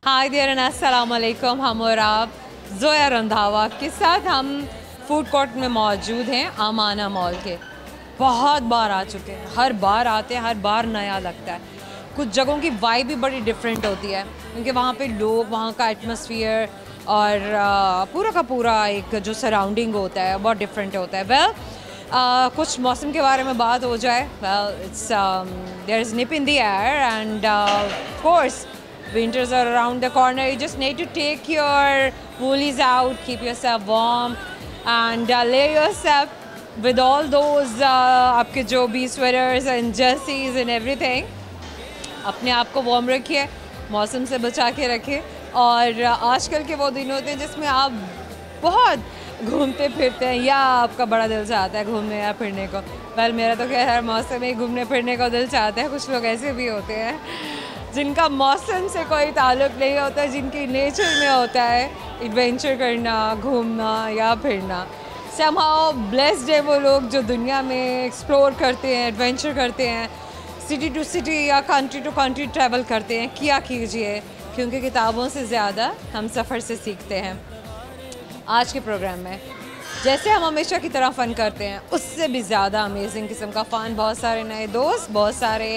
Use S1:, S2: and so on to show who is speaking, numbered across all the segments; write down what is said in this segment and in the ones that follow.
S1: Hi there and अस्सलाम वालेकुम। हम और आप ज़ोया रंधावा के साथ हम फूड कोर्ट में मौजूद हैं आमाना मॉल के। बहुत बार आ चुके हैं, हर बार आते हैं, हर बार नया लगता है। कुछ जगहों की वाइब भी बड़ी डिफरेंट होती है क्योंकि वहाँ पे लोग, वहाँ का एटमॉस्फेयर और पूरा का पूरा एक जो सराउंडिंग होता है बहुत डिफरेंट होता है। कुछ मौसम के बारे में बात हो जाए, it's there is nip in the air and of course winters are around the corner. You just need to take your woolies out, keep yourself warm and layer yourself with all those आपके जो भी sweaters and jerseys and everything. अपने आप को warm रखिए, मौसम से बचा के रखिए। और आजकल के वो दिन होते हैं जिसमें आप बहुत घूमते फिरते हैं या आपका बड़ा दिल चाहता है घूमने या फिरने को। मेरा तो खैर हर मौसम में घूमने फिरने को दिल चाहता है। कुछ लोग ऐसे भी होते हैं जिनका मौसम से कोई ताल्लुक़ नहीं होता, जिनकी नेचर में होता है एडवेंचर करना, घूमना या फिरना। समहाउ ब्लेस्ड है वो लोग जो दुनिया में एक्सप्लोर करते हैं, एडवेंचर करते हैं, सिटी टू सिटी या कंट्री टू कंट्री ट्रैवल करते हैं। किया कीजिए, क्योंकि किताबों से ज़्यादा हम सफ़र से सीखते हैं। आज के प्रोग्राम में जैसे हम हमेशा की तरह फ़न करते हैं, उससे भी ज़्यादा अमेजिंग किस्म का फ़न, बहुत सारे नए दोस्त, बहुत सारे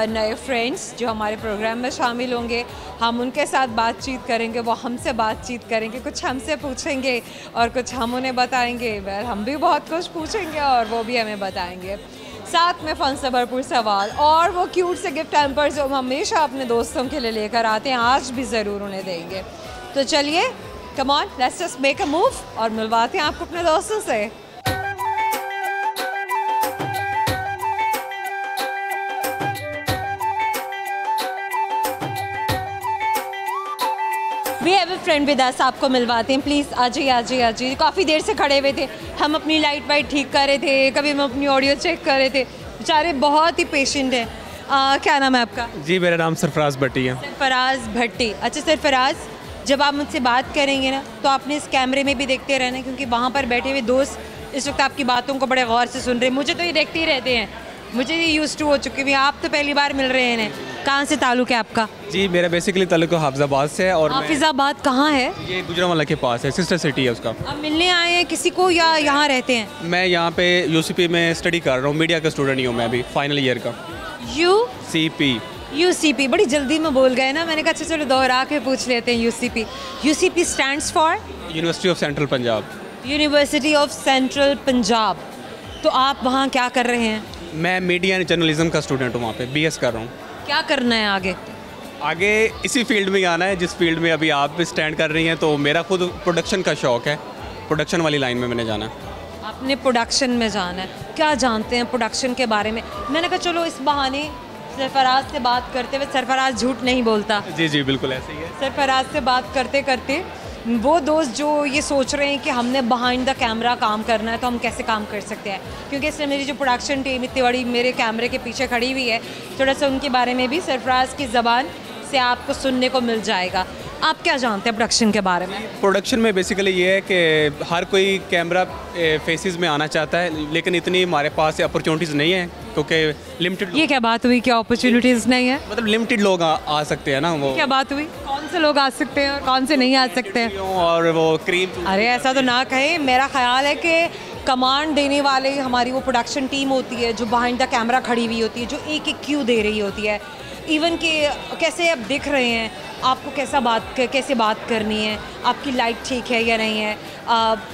S1: नए फ्रेंड्स जो हमारे प्रोग्राम में शामिल होंगे। हम उनके साथ बातचीत करेंगे, वो हमसे बातचीत करेंगे, कुछ हमसे पूछेंगे और कुछ हम उन्हें बताएंगे। हम भी बहुत कुछ पूछेंगे और वो भी हमें बताएंगे। साथ में फ़न से भरपूर सवाल और वो क्यूट से गिफ्ट हैम्पर्स जो हम हमेशा अपने दोस्तों के लिए लेकर आते हैं, आज भी ज़रूर उन्हें देंगे। तो चलिए, come on, let's just make a move और मिलवाते हैं आपको अपने दोस्तों से। We have a friend with us, आपको मिलवाते हैं। प्लीज़ आ जाइए। काफ़ी देर से खड़े हुए थे, हम अपनी लाइट वाइट ठीक कर रहे थे, कभी हम अपनी ऑडियो चेक कर रहे थे। बेचारे बहुत ही पेशेंट हैं। क्या नाम है आपका?
S2: जी, मेरा नाम सरफराज भट्टी है।
S1: सरफराज भट्टी। अच्छा सरफराज, जब आप मुझसे बात करेंगे ना तो आपने इस कैमरे में भी देखते रहना, क्योंकि वहाँ पर बैठे हुए दोस्त इस वक्त आपकी बातों को बड़े गौर से सुन रहे हैं। मुझे तो ये देखते ही रहते हैं, मुझे ये यूज़ टू हो चुके हैं। आप तो पहली बार मिल रहे हैं। कहाँ से ताल्लुक़ है आपका?
S2: जी, मेरा बेसिकली ताल्लुक़ हाफिज़ाबाद से है। और
S1: हाफिज़ाबाद कहाँ है?
S2: ये गुजरांवाला के पास है, सिस्टर सिटी है उसका।
S1: आप मिलने आए हैं किसी को या यहाँ रहते हैं?
S2: मैं यहाँ पे यूसीपी में स्टडी कर रहा हूँ, मीडिया का स्टूडेंट ही हूँ मैं अभी, फाइनल ईयर का।
S1: यूसीपी बड़ी जल्दी में बोल गए ना, मैंने कहा अच्छा चलो दोहरा के पूछ लेते हैं। UCP stands for
S2: university of central Punjab.
S1: University of central Punjab. तो आप वहाँ क्या कर रहे हैं?
S2: मैं मीडिया एंड जर्नलिज्म का स्टूडेंट हूँ, वहाँ पे बीएस कर रहा हूँ।
S1: क्या करना है आगे?
S2: आगे इसी फील्ड में आना है जिस फील्ड में अभी आप स्टैंड कर रही हैं। तो मेरा खुद प्रोडक्शन का शौक़ है, प्रोडक्शन वाली लाइन में मैंने जाना है।
S1: आपने प्रोडक्शन में जाना है, क्या जानते हैं प्रोडक्शन के बारे में? मैंने कहा चलो इस बहाने सरफराज से बात करते हुए, सरफराज झूठ नहीं बोलता।
S2: जी बिल्कुल ऐसे ही है।
S1: सरफराज से बात करते करते वो दोस्त जो ये सोच रहे हैं कि हमने बिहाइंड द कैमरा काम करना है, तो हम कैसे काम कर सकते हैं, क्योंकि इसलिए मेरी जो प्रोडक्शन टीम इतनी बड़ी मेरे कैमरे के पीछे खड़ी हुई है, थोड़ा सा उनके बारे में भी सरफराज की ज़बान से आपको सुनने को मिल जाएगा। आप क्या जानते हैं प्रोडक्शन के बारे में?
S2: प्रोडक्शन में बेसिकली ये है कि हर कोई कैमरा फेसेस में आना चाहता है, लेकिन इतनी हमारे पास अपॉर्चुनिटीज़ नहीं है क्योंकि लिमिटेड।
S1: ये क्या बात हुई, क्या अपॉर्चुनिटीज़ नहीं है?
S2: मतलब लिमिटेड लोग आ सकते हैं ना। वो
S1: क्या बात हुई? कौन से लोग आ सकते हैं और कौन से नहीं आ सकते हैं?
S2: और वो क्रीम।
S1: अरे ऐसा तो ना कहें, मेरा ख्याल है कि कमांड देने वाले हमारी वो प्रोडक्शन टीम होती है जो बिहाइंड द कैमरा खड़ी हुई होती है, जो एक क्यू दे रही होती है। इवन कि कैसे आप दिख रहे हैं, आपको कैसे बात करनी है, आपकी लाइट ठीक है या नहीं है,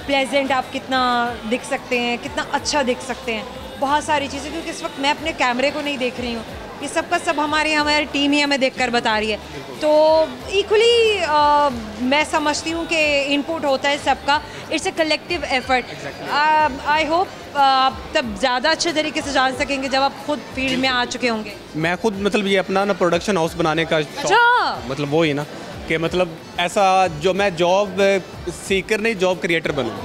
S1: प्लेजेंट आप कितना दिख सकते हैं, कितना अच्छा दिख सकते हैं, बहुत सारी चीज़ें। क्योंकि इस वक्त मैं अपने कैमरे को नहीं देख रही हूँ, ये सब का सब हमारी टीम ही हमें देखकर बता रही है। तो इक्वली मैं समझती हूँ कि इनपुट होता है सबका, it's a collective effort. I hope आप तब ज़्यादा अच्छे तरीके से जान सकेंगे जब आप खुद फील्ड में आ चुके होंगे।
S2: मैं खुद मतलब ये अपना ना प्रोडक्शन हाउस बनाने का मतलब वो ही ना कि मतलब ऐसा जो मैं जॉब सीकर नहीं, जॉब क्रिएटर बनूँ।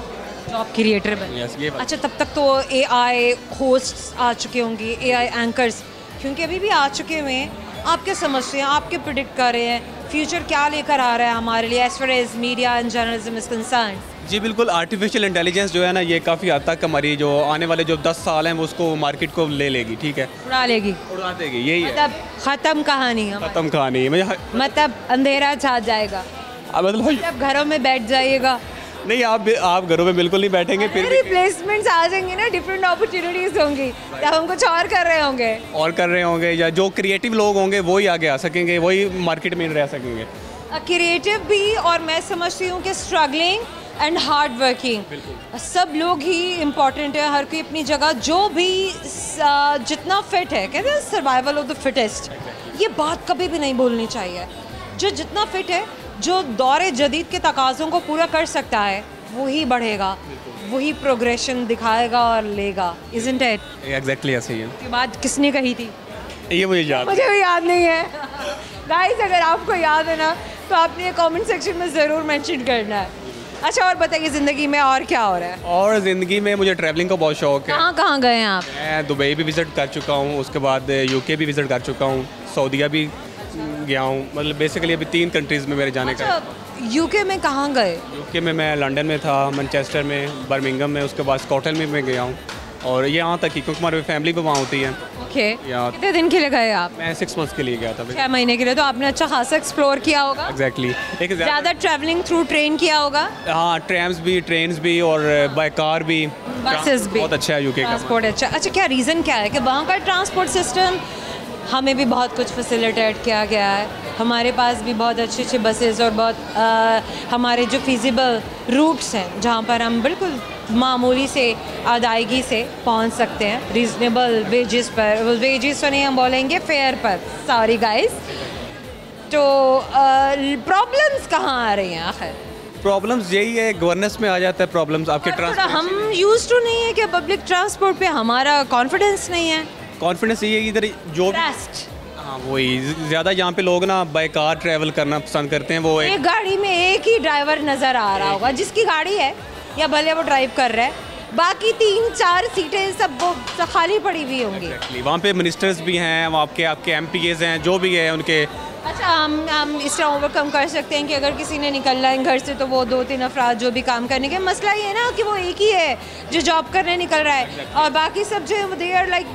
S1: जॉब क्रिएटर बने। अच्छा, तब तक तो एआई होस्ट्स आ चुके होंगे, एआई एंकर्स, क्योंकि अभी भी आ चुके हुए हैं। आप क्या समझते हैं, आप क्या प्रिडिक्ट कर रहे हैं, फ्यूचर क्या लेकर आ रहा है हमारे लिए as far as media and journalism is concern?
S2: जी बिल्कुल, आर्टिफिशियल इंटेलिजेंस जो है ना, ये काफ़ी हद तक हमारी जो आने वाले जो 10 साल हैं वो उसको मार्केट को ले लेगी, ठीक है,
S1: उड़ा लेगी,
S2: उड़ा देगी, यही है।
S1: मतलब ख़त्म कहानी है,
S2: खत्म कहानी है।
S1: मतलब अंधेरा छा जाएगा,
S2: मतलब
S1: घरों में बैठ जाइएगा।
S2: नहीं, आप घरों में बिल्कुल नहीं बैठेंगे, फिर भी
S1: रिप्लेसमेंट्स आ जाएंगे ना, डिफरेंट अपॉर्चुनिटीज होंगी, तब हम कुछ और कर रहे होंगे,
S2: या जो क्रिएटिव लोग होंगे वही आगे आ सकेंगे, वही मार्केट में रह सकेंगे।
S1: क्रिएटिव भी, और मैं समझती हूँ कि स्ट्रगलिंग एंड हार्ड वर्किंग सब लोग ही इम्पॉर्टेंट है, हर कोई अपनी जगह, जो भी जितना फिट है, कहते हैं सर्वाइवल ऑफ द फिटेस्ट, ये बात कभी भी नहीं भूलनी चाहिए। जो जितना फिट है, जो दौरे जदीद के तकाज़ों को पूरा कर सकता है, वही बढ़ेगा, वही प्रोग्रेशन दिखाएगा और लेगा। Isn't it?
S2: एग्जैक्टली ऐसे ही है।
S1: ये बात किसने कही थी?
S2: ये मुझे
S1: भी याद नहीं है। गाइस, अगर आपको याद है ना तो आपने ये कमेंट सेक्शन में ज़रूर मेंशन करना है। अच्छा, और बताइए ज़िंदगी में और क्या हो रहा है?
S2: और ज़िंदगी में मुझे ट्रैवलिंग का बहुत शौक है।
S1: कहाँ कहाँ गए हैं आप?
S2: मैं दुबई भी विज़िट कर चुका हूँ, उसके बाद यूके भी विज़िट कर चुका हूँ, सऊदीया भी गया हूँ, मतलब बेसिकली अभी 3 कंट्रीज़ में मेरे जाने का।
S1: यूके में कहाँ गए?
S2: यूके में मैं लंदन में था, मैनचेस्टर में, बर्मिंघम में, उसके बाद स्कॉटलैंड में मैं गया हूँ, और ये यहाँ तक कि क्योंकि हमारी फैमिली भी वहाँ होती है।
S1: ओके,
S2: यहाँ
S1: कितने दिन के लिए गए आप?
S2: मैं 6 मंथ्स के लिए गया था।
S1: 6 महीने के लिए, तो आपने अच्छा खासा एक्सप्लोर किया होगा।
S2: एग्जैक्टली। एक
S1: ज़्यादा ट्रैवलिंग थ्रू ट्रेन किया होगा?
S2: हाँ, ट्रैम्स भी, ट्रेन्स भी, और बाय कार भी,
S1: बसेस भी।
S2: बहुत अच्छा है यूके का
S1: ट्रांसपोर्ट अच्छा, क्या रीज़न क्या है कि वहाँ का ट्रांसपोर्ट सिस्टम? हमें भी बहुत कुछ फैसिलिटेट किया गया है, हमारे पास भी बहुत अच्छे अच्छे बसेस और बहुत हमारे जो फिजिबल रूट्स हैं जहाँ पर हम बिल्कुल मामूली से अदायगी से पहुँच सकते हैं, रीज़नेबल वेजेस पर, वेजेस तो नहीं, हम बोलेंगे फेयर पर, सॉरी गाइस। तो प्रॉब्लम्स कहाँ आ रही हैं आखिर?
S2: प्रॉब्लम्स यही है, गवर्नेंस में आ जाता है प्रॉब्लम्स, आपके ट्रांसपोर्ट।
S1: हम यूज टू नहीं है कि पब्लिक ट्रांसपोर्ट पे हमारा कॉन्फिडेंस नहीं है।
S2: कॉन्फिडेंस ये है इधर जो हाँ वही ज़्यादा यहाँ पे लोग ना बाय कार ट्रैवल करना पसंद करते हैं। वो
S1: एक गाड़ी में एक ही ड्राइवर नज़र आ रहा होगा, जिसकी गाड़ी है या भले वो ड्राइव कर रहा है, बाकी 3-4 सीटें सब खाली पड़ी हुई होंगी।
S2: वहाँ पे मिनिस्टर्स भी हैं, वहाँ आपके MPs हैं, जो भी है उनके।
S1: अच्छा, हम इस तरह ओवरकम कर सकते हैं कि अगर किसी ने निकलना है घर से तो वो 2-3 अफराद जो भी काम करने के, मसला ये है ना कि वो एक ही है जो जॉब करने निकल रहा है, और बाकी सब जो they are like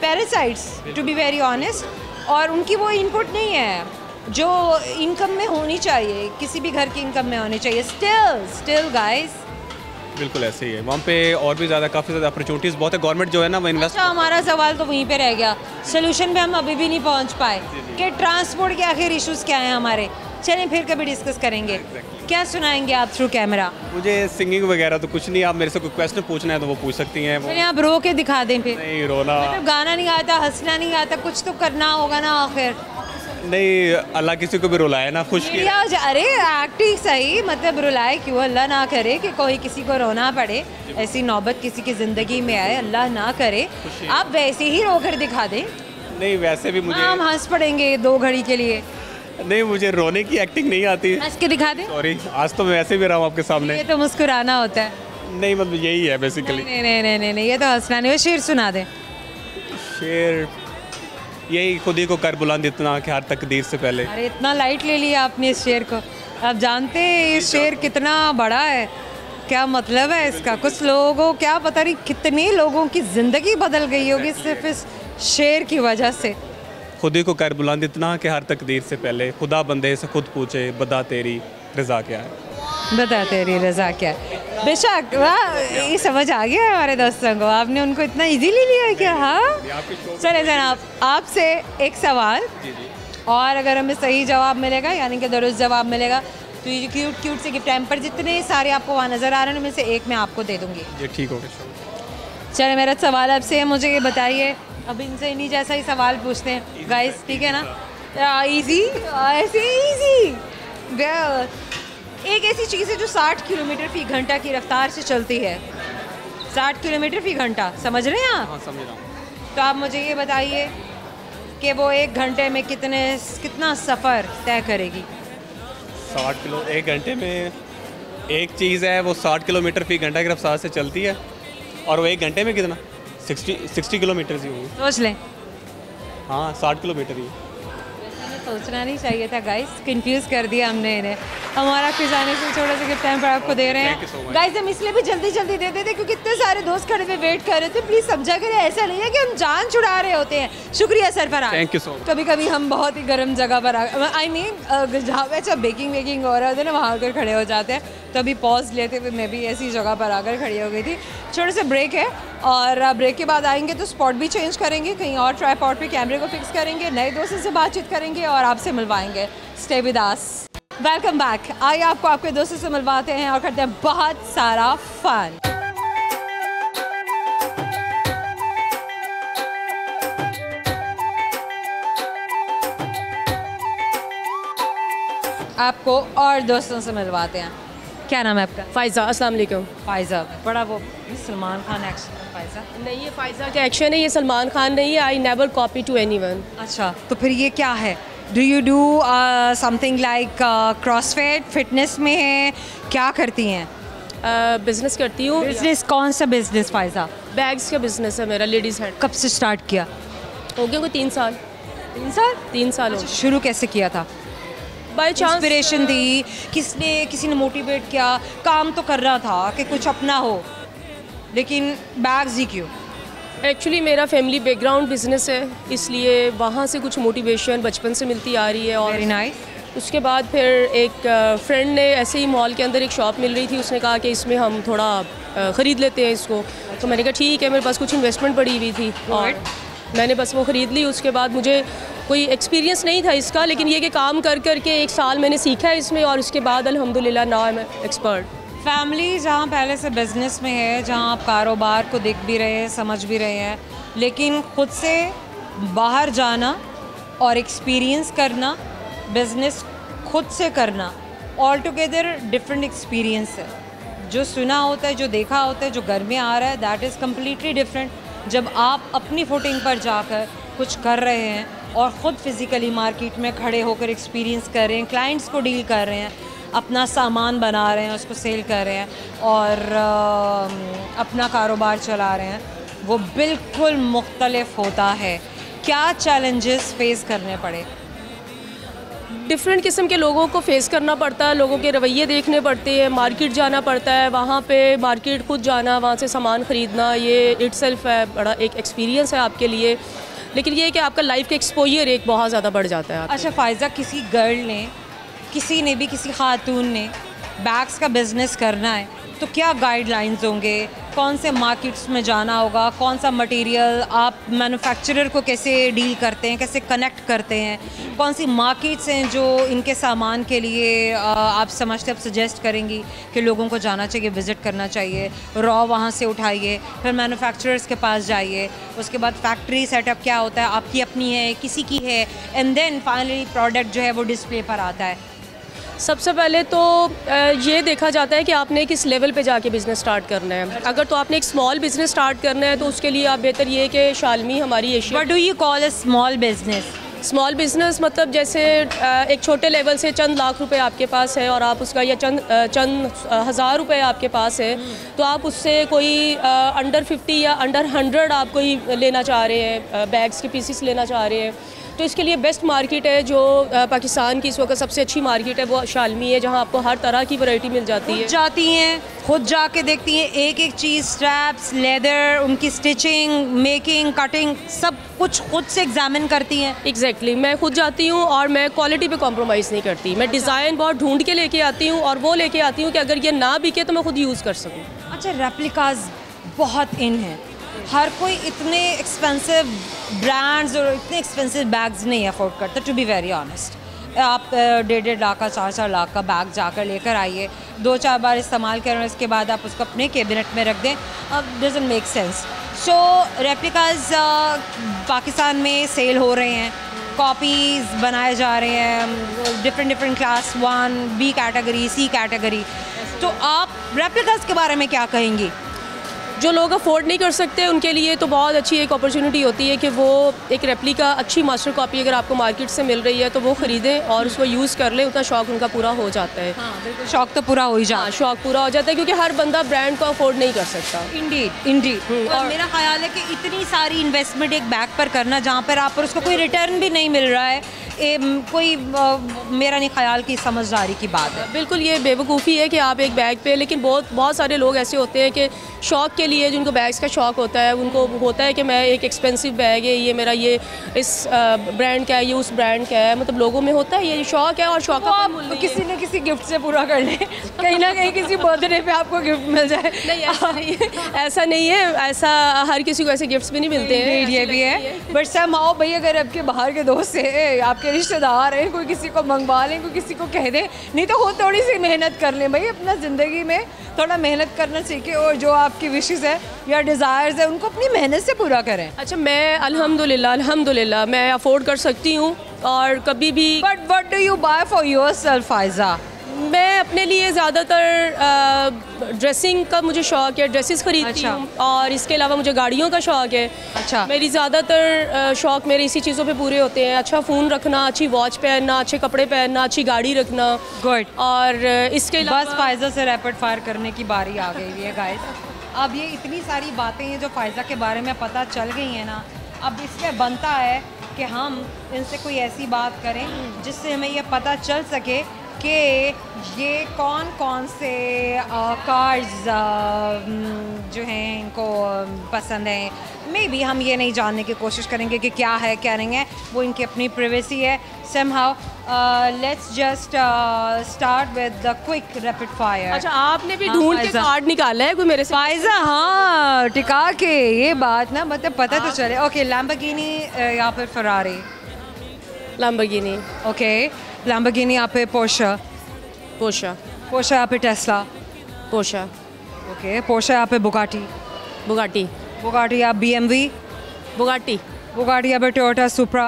S1: parasites to be very honest, और उनकी वो इनपुट नहीं है जो इनकम में होनी चाहिए, किसी भी घर की इनकम में होनी चाहिए। स्टिल गाइस,
S2: बिल्कुल ऐसे ही है वहाँ पे, और भी ज़्यादा काफ़ी ज़्यादा अपॉर्चुनिटीज़ बहुत है, गवर्नमेंट जो है ना वो इन्वेस्ट।
S1: अच्छा, हमारा सवाल तो वहीं पे रह गया, सोल्यूशन पे हम अभी भी नहीं पहुँच पाए कि ट्रांसपोर्ट के आखिर इश्यूज़ क्या हैं हमारे। चलें फिर कभी डिस्कस करेंगे। क्या सुनाएंगे आप थ्रू कैमरा?
S2: मुझे सिंगिंग वगैरह तो कुछ नहीं, आप मेरे से कोई क्वेश्चन पूछना है तो वो पूछ सकती हैं।
S1: चलिए आप रो के दिखा दें फिर।
S2: नहीं रोना,
S1: मतलब गाना नहीं आता, हंसना नहीं आता, कुछ तो करना होगा ना आखिर।
S2: नहीं, अल्लाह किसी को भी रुलाए ना, खुश किया।
S1: अरे एक्टिंग सही, मतलब रुलाए क्यों, अल्लाह ना करे कि कोई किसी को रोना पड़े, ऐसी नौबत किसी की ज़िंदगी में आए, अल्लाह ना करे। आप वैसे ही रोकर दिखा दें।
S2: नहीं, वैसे भी मुझे
S1: हम हंस पड़ेंगे 2 घड़ी के लिए।
S2: नहीं, मुझे रोने की एक्टिंग नहीं आती।
S1: हंस के दिखा दें।
S2: सॉरी, आज तो मैं वैसे भी रहा हूँ आपके सामने।
S1: ये तो मुस्कुराना होता है।
S2: नहीं, मतलब यही है बेसिकली।
S1: नहीं, ये तो हंसना नहीं। वो शेर सुना दे।
S2: शेर यही, खुद ही को कर बुलंद इतना कि हर तकदीर से पहले।
S1: अरे इतना लाइट ले लिया आपने इस शेर को। आप जानते हैं ये शेर कितना बड़ा है, क्या मतलब है इसका? कुछ लोगों को क्या पता नहीं कितने लोगों की ज़िंदगी बदल गई होगी सिर्फ इस शेर की वजह से।
S2: खुद ही को कर बुलंद इतना कि हर तकदीर से पहले, खुदा बंदे से खुद पूछे, बता तेरी रज़ा क्या है।
S1: बता तेरी रज़ा क्या है। बेशक, वाह, ये समझ आ गया हमारे दोस्तों को, आपने उनको इतना इजीली लिया है क्या? हाँ, चले जनाब, आपसे एक सवाल, और अगर हमें सही जवाब मिलेगा यानी कि दुरुस्त जवाब मिलेगा तो ये क्यूट से गिफ्ट हैम्पर जितने सारे आपको वहाँ नज़र आ रहे हैं उनमें से एक मैं आपको दे दूँगी।
S2: ये ठीक हो गया।
S1: चले, मेरा सवाल आपसे है, मुझे ये बताइए, अब इनसे इन्हीं जैसा ही सवाल पूछते हैं गाइस, ठीक है ना? इजी, ऐसे इजी। एक ऐसी चीज़ है जो 60 किलोमीटर फी घंटा की रफ्तार से चलती है। 60 किलोमीटर फी घंटा, समझ रहे हैं आप?
S2: हाँ, समझ रहा हूँ।
S1: तो आप मुझे ये बताइए कि वो 1 घंटे में कितना सफ़र तय करेगी?
S2: 60 किलो 1 घंटे में एक चीज़ है वो 60 किलोमीटर फी घंटा की रफ्तार से चलती है, और वो 1 घंटे में कितना 60 किलोमीटर ही होंगे।
S1: सोच लें।
S2: हाँ, 60 किलोमीटर ही।
S1: सोचना नहीं चाहिए था गाइस, कंफ्यूज कर दिया हमने इन्हें। हमारा खजाने से छोटा सा गिफ्ट टाइम पर आपको दे रहे हैं गाइस। हम इसलिए भी जल्दी जल्दी दे देते क्योंकि इतने सारे दोस्त खड़े हुए वेट कर रहे थे। प्लीज़ समझा करें, ऐसा नहीं है कि हम जान छुड़ा रहे होते हैं। शुक्रिया Sarfaraz,
S2: thank you so much.
S1: कभी कभी हम बहुत ही गर्म जगह पर आई मीन जहाँ पे अच्छा बेकिंग वेकिंग हो रहा होता है ना, वहाँ आकर खड़े हो जाते हैं। तो अभी पॉज लेते हुए मैं भी ऐसी जगह पर आकर खड़ी हो गई थी। छोटे से ब्रेक है और ब्रेक के बाद आएंगे तो स्पॉट भी चेंज करेंगे, कहीं और ट्राईपॉड पे कैमरे को फिक्स करेंगे, नए दोस्तों से बातचीत करेंगे और आपसे मिलवाएंगे। Stay with us. Welcome back. आइए आपको आपके दोस्तों से मिलवाते हैं और करते हैं बहुत सारा फन। आपको और दोस्तों से मिलवाते हैं। क्या नाम है आपका?
S3: फ़ायज़ा। अस्सलाम वालेकुम।
S1: फ़ायज़ा, बड़ा वो सलमान खान एक्शन है फ़ायज़ा।
S3: नहीं, ये फ़ायज़ा का एक्शन है, ये सलमान खान नहीं है। I never copy to anyone.
S1: अच्छा, तो फिर ये क्या है? Do you do something like CrossFit, fitness में है, क्या करती हैं?
S3: बिज़नेस करती हूँ।
S1: बिजनेस? कौन सा बिजनेस फ़ायज़ा?
S3: बैग्स का बिज़नेस है मेरा, लेडीज़ हैंड।
S1: कब से स्टार्ट किया?
S3: हो गया कोई 3 साल।
S1: 3 साल?
S3: 3 साल हो।
S1: अच्छा, शुरू कैसे किया था?
S3: बाई चांस
S1: इंस्पिरेशन थी, किसी ने मोटिवेट किया? काम तो कर रहा था कि कुछ अपना हो, लेकिन बैग्स ही क्यों?
S3: एक्चुअली मेरा फैमिली बैकग्राउंड बिज़नेस है, इसलिए वहाँ से कुछ मोटिवेशन बचपन से मिलती आ रही है। और
S1: वेरी नाइस।
S3: उसके बाद फिर एक फ्रेंड ने ऐसे ही मॉल के अंदर एक शॉप मिल रही थी, उसने कहा कि इसमें हम थोड़ा ख़रीद लेते हैं इसको। तो मैंने कहा ठीक है, मेरे पास कुछ इन्वेस्टमेंट पड़ी हुई थी और मैंने बस वो ख़रीद ली। उसके बाद मुझे कोई एक्सपीरियंस नहीं था इसका, लेकिन ये कि काम कर कर के 1 साल मैंने सीखा है इसमें और उसके बाद अल्हम्दुलिल्लाह now I am expert.
S1: Family जहाँ पहले से बिज़नेस में है, जहाँ आप कारोबार को देख भी रहे हैं, समझ भी रहे हैं, लेकिन ख़ुद से बाहर जाना और एक्सपीरियंस करना, बिज़नेस खुद से करना, ऑल टुगेदर डिफरेंट एक्सपीरियंस है। जो सुना होता है, जो देखा होता है, जो घर में आ रहा है, दैट इज़ कम्प्लीटली डिफरेंट। जब आप अपनी फुटिंग पर जाकर कुछ कर रहे हैं और ख़ुद फिज़िकली मार्केट में खड़े होकर एक्सपीरियंस कर रहे हैं, क्लाइंट्स को डील कर रहे हैं, अपना सामान बना रहे हैं, उसको सेल कर रहे हैं और अपना कारोबार चला रहे हैं, वो बिल्कुल मुख्तलिफ होता है। क्या चैलेंजेस फेस करने पड़े?
S3: डिफरेंट किस्म के लोगों को फेस करना पड़ता है, लोगों के रवैये देखने पड़ते हैं, मार्केट जाना पड़ता है, वहाँ पे मार्केट खुद जाना, वहाँ से सामान ख़रीदना, ये इटसेल्फ है बड़ा एक एक्सपीरियंस है आपके लिए। लेकिन ये है कि आपका लाइफ का एक्सपोजर एक बहुत ज़्यादा बढ़ जाता है।
S1: अच्छा फ़ायज़ा, किसी गर्ल ने, किसी खातून ने बैग्स का बिज़नेस करना है तो क्या गाइडलाइंस होंगे? कौन से मार्केट्स में जाना होगा? कौन सा मटेरियल आप मैन्युफैक्चरर को कैसे डील करते हैं, कैसे कनेक्ट करते हैं? कौन सी मार्केट्स हैं जो इनके सामान के लिए आप समझते, आप सजेस्ट करेंगी कि लोगों को जाना चाहिए, विज़िट करना चाहिए? रॉ वहाँ से उठाइए, फिर मैन्युफैक्चरर्स के पास जाइए, उसके बाद फैक्ट्री सेटअप क्या होता है, आपकी अपनी है, किसी की है, एंड देन फाइनली प्रोडक्ट जो है वो डिस्प्ले पर आता है।
S3: सबसे पहले तो ये देखा जाता है कि आपने किस लेवल पे जाके बिज़नेस स्टार्ट करना है। अगर तो आपने एक स्मॉल बिज़नेस स्टार्ट करना है तो उसके लिए आप बेहतर ये है कि शालमी हमारी Asia.
S1: What do you call a small business?
S3: Small business मतलब जैसे एक छोटे लेवल से चंद लाख रुपए आपके पास है और आप उसका या चंद हज़ार रुपए आपके पास है, तो आप उससे कोई अंडर 50 या अंडर 100 आप कोई लेना चाह रहे हैं, बैग्स के पीसीस लेना चाह रहे हैं, तो इसके लिए बेस्ट मार्केट है जो पाकिस्तान की इस वक्त सबसे अच्छी मार्केट है वो शालमी है, जहां आपको हर तरह की वैरायटी मिल जाती है।
S1: जाती हैं, खुद जाके देखती हैं एक एक चीज़, स्ट्रैप्स, लेदर, उनकी स्टिचिंग, मेकिंग, कटिंग, सब कुछ खुद से एग्जामिन करती हैं?
S3: एग्जैक्टली, मैं खुद जाती हूँ और मैं क्वालिटी पे कॉम्प्रोमाइज़ नहीं करती। मैं डिज़ाइन बहुत ढूंढ के लेके आती हूँ और वो लेके आती हूँ कि अगर ये ना बिके तो मैं खुद यूज़ कर सकूँ।
S1: अच्छा, रेप्लिकाज बहुत इन है, हर कोई इतने एक्सपेंसिव ब्रांड्स और इतने एक्सपेंसिव बैग्स नहीं अफोर्ड करता, टू बी वेरी ऑनेस्ट। आप 1.5 लाख का, 4 लाख का बैग जाकर लेकर आइए, 2-4 बार इस्तेमाल करें, इसके बाद आप उसको अपने कैबिनेट में रख दें, अब doesn't make sense. So replicas Pakistan में सेल हो रहे हैं, कॉपीज़ बनाए जा रहे हैं, different class 1, B category, C category, तो आप रेप्लिकाज के बारे में क्या कहेंगी?
S3: जो लोग अफोर्ड नहीं कर सकते उनके लिए तो बहुत अच्छी एक अपॉर्चुनिटी होती है कि वो एक रेप्लिका अच्छी मास्टर कॉपी अगर आपको मार्केट से मिल रही है तो वो ख़रीदें और उसको यूज़ कर लें, उतना शौक़ उनका पूरा हो जाता है।
S1: हाँ, बिल्कुल, शौक़ तो पूरा हो ही जाता है।
S3: शौक़ पूरा हो जाता है क्योंकि हर बंदा ब्रांड को अफोर्ड नहीं कर सकता।
S1: इंडीड। और मेरा ख्याल है कि इतनी सारी इन्वेस्टमेंट एक बैग पर करना जहाँ पर आप पर उसको कोई रिटर्न भी नहीं मिल रहा है, कोई मेरा नहीं ख्याल कि समझदारी की बात है।
S3: बिल्कुल ये बेवकूफ़ी है कि आप एक बैग पे, लेकिन बहुत सारे लोग ऐसे होते हैं कि शौक़ के लिए, जिनको बैग्स का शौक़ होता है, उनको होता है कि मैं एक एक्सपेंसिव बैग है, ये मेरा ये इस ब्रांड का है, ये उस ब्रांड का है, मतलब लोगों में होता है ये शौक़ है। और शौक़
S1: तो आप किसी न किसी गिफ्ट से पूरा कर लें, कहीं ना कहीं किसी बर्थडे पे आपको गिफ्ट मिल जाए।
S3: नहीं ऐसा नहीं है, ऐसा नहीं है, ऐसा हर किसी को ऐसे गिफ्ट्स भी नहीं मिलते हैं।
S1: ये भी है, बट समहाउ भाई अगर आपके बाहर के दोस्त है, आपके रिश्तेदार हैं, कोई किसी को मंगवा लें, कोई किसी को कह दें, नहीं तो खुद थोड़ी सी मेहनत कर लें भाई, अपना ज़िंदगी में थोड़ा मेहनत करना सीखें और जो आपकी विशेज़ है या डिज़ायर्स है उनको अपनी मेहनत से पूरा करें।
S3: अच्छा, मैं अल्हम्दुलिल्लाह मैं अफोर्ड कर सकती हूँ और कभी भी।
S1: But what do you buy for yourself Faiza?
S3: मैं अपने लिए ज़्यादातर ड्रेसिंग का मुझे शौक़ है, ड्रेसेस खरीदती हूँ। और इसके अलावा मुझे गाड़ियों का शौक़ है।
S1: अच्छा।
S3: मेरी ज़्यादातर शौक़ मेरे इसी चीज़ों पे पूरे होते हैं। अच्छा फ़ोन रखना, अच्छी वॉच पहनना, अच्छे कपड़े पहनना, अच्छी गाड़ी रखना।
S1: गुड।
S3: और इसके अलावा
S1: बस फायज़ा से रैपिड फायर करने की बारी आ गई है गाइस। अब ये इतनी सारी बातें हैं जो फायज़ा के बारे में पता चल गई हैं ना, अब इसमें बनता है कि हम इनसे कोई ऐसी बात करें जिससे हमें ये पता चल सके कि ये कौन कौन से कार्स जो हैं इनको पसंद हैं। मे बी हम ये नहीं जानने की कोशिश करेंगे कि क्या है क्या नहीं है, वो इनकी अपनी प्राइवेसी है। Somehow let's just start with the quick rapid fire.
S3: अच्छा, आपने भी ढूंढ के कार्ड निकाला है कोई मेरे से?
S1: फायज़ा, हाँ, टिका के ये बात ना, मतलब पता तो चले। ओके, लैम्बोर्गिनी या फिर फरारी?
S3: लैम्बोर्गिनी।
S1: ओके, लैम्बोर्गिनी या फिर पोर्शा?
S3: पोर्शा।
S1: पोर्शा या फिर टेस्ला?
S3: पोर्शा।
S1: ओके, पोर्शा या फिर बुगाटी?
S3: बुगाटी।
S1: बुगाटी या BMW?
S3: बुगाटी।
S1: बुगाटी या फिर टोयोटा सुप्रा?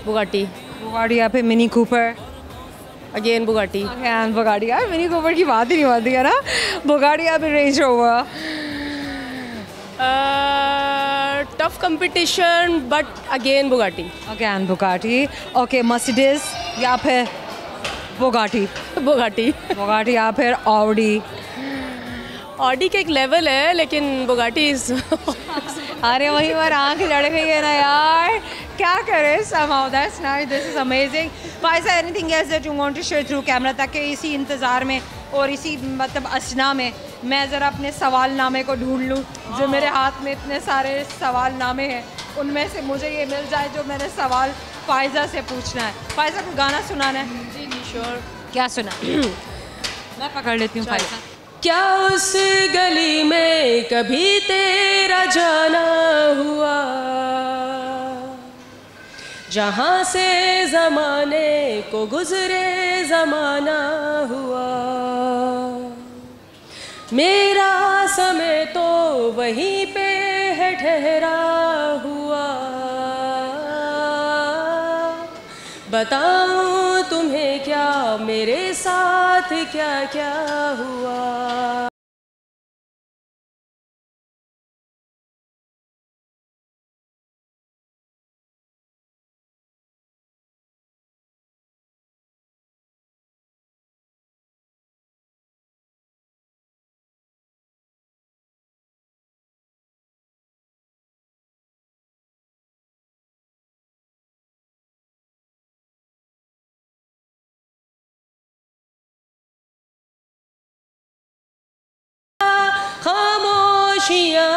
S3: बुगाटी।
S1: बुगाटी या फिर mini Cooper?
S3: Again Bugatti.
S1: Again Bugatti. यार मिनी कूपर की बात ही नहीं बनती है ना। बुगाटी या फिर range rover?
S3: Tough competition but again Bugatti.
S1: Again Bugatti. Okay, Mercedes या फिर बुगाटी?
S3: बुगाटी।
S1: बुगाटी या फिर ऑडी?
S3: ऑडी का एक लेवल है, लेकिन बुगाटी इज
S1: अरे वहीं पर आँख लड़ गई है ना यार, क्या करें। somehow that's nice, this is amazing. Faiza, anything else that you want to share through camera, ताकि इसी इंतज़ार में और इसी मतलब असना में मैं ज़रा अपने सवालनामे को ढूंढ लूँ, जो मेरे हाथ में इतने सारे सवालनामे हैं, उनमें से मुझे ये मिल जाए जो मैंने सवाल फायज़ा से पूछना है। फायज़ा, को गाना सुनाना है?
S3: जी जी श्योर।
S1: क्या सुना? मैं पकड़ लेती हूँ फायज़ा।
S3: क्या उस गली में कभी तेरा जाना हुआ, जहाँ से ज़माने को गुज़रे ज़माना हुआ, मेरा समय तो वहीं पे है ठहरा हुआ, बताऊं तुम्हें क्या मेरे साथ क्या क्या हुआ। खामोशियाँ